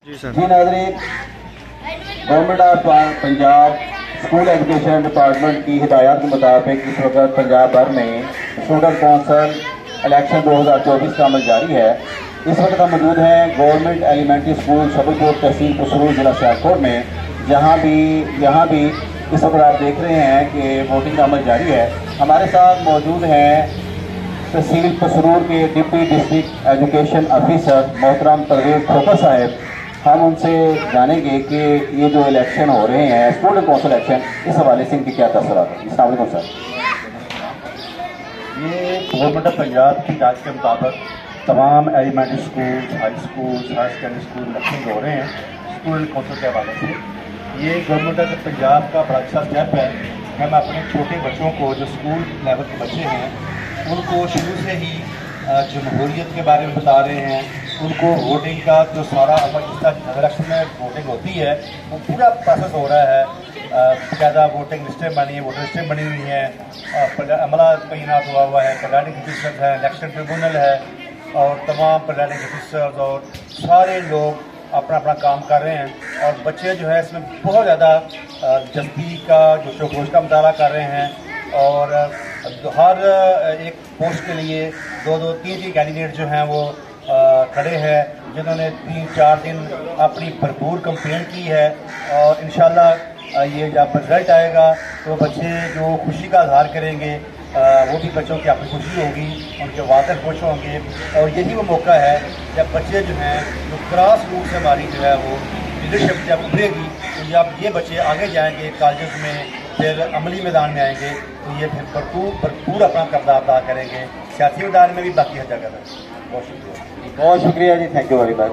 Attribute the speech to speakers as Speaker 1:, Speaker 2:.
Speaker 1: जी sir.
Speaker 2: जी नाज़रीन, government of Punjab school education department की हिदायत के मुताबिक इस वक्त पंजाब भर में स्टूडेंट कौंसल इलेक्शन 2024 का अमल जारी है। इस वक्त हम मौजूद हैं गवर्नमेंट एलिमेंट्री स्कूल शबलपुर तहसील पसरूर जिला सियालकोट में, यहाँ भी इस वक्त आप देख रहे हैं कि वोटिंग का अमल जारी है। हमारे साथ मौजूद हैं तहसील पसरूर के डिप्टी डिस्ट्रिक्ट एजुकेशन ऑफिसर मोहतरम परवेज खोखर साहब। हम उनसे जानेंगे कि ये जो इलेक्शन हो रहे हैं स्टूडेंट कौंसिल इलेक्शन, इस हवाले से इनके क्या तसव्वुरात हैं। अस्सलाम वालेकुम सर। ये गवर्नमेंट ऑफ पंजाब की हिदायत के मुताबिक तमाम elementary school, high school, higher secondary school election हो रहे हैं स्टूडेंट कौंसिल के हवाले से। ये गवर्नमेंट ऑफ पंजाब का बड़ा अच्छा स्टेप है। हम अपने छोटे बच्चों को, जो स्कूल लेवल के बच्चे हैं, उनको शुरू से ही जमहूरियत के बारे में बता रहे हैं, उनको वोटिंग का जो सारा इलेक्शन में वोटिंग होती है वो पूरा प्रोसेस हो रहा है। बाकायदा वोटिंग लिस्टें बनी है, वोटर लिस्टें बनी हुई हैं, अमला तैनात हुआ है, प्रिजाइडिंग ऑफिसर है, इलेक्शन ट्रिब्यूनल है और तमाम प्रिजाइडिंग ऑफिसर्स और सारे लोग अपना अपना काम कर रहे हैं। और बच्चे जो है इसमें बहुत ज़्यादा जज्बी का जोश का मुताला कर रहे हैं और हर एक पोस्ट के लिए दो तीन कैंडिडेट जो हैं वो खड़े हैं, जिन्होंने 3-4 दिन अपनी भरपूर कंपेन की है। और इंशाल्लाह ये जब रिजल्ट आएगा तो बच्चे जो खुशी का इजहार करेंगे, वो भी बच्चों की अपनी खुशी होगी, उनके वालिदैन खुश होंगे। और यही वो मौका है जब बच्चे जो हैं जो क्रॉस रूट से हमारी जो है वो लीडरशिप जब उभरेगी तो जब ये बच्चे आगे जाएंगे कॉलेज में, फिर अमली मैदान में आएंगे तो ये फिर भरपूर अपना किरदार अदा करेंगे, सियासी मैदान में भी, बाकी हर जगह में। बहुत शुक्रिया जी, थैंक यू वेरी मच।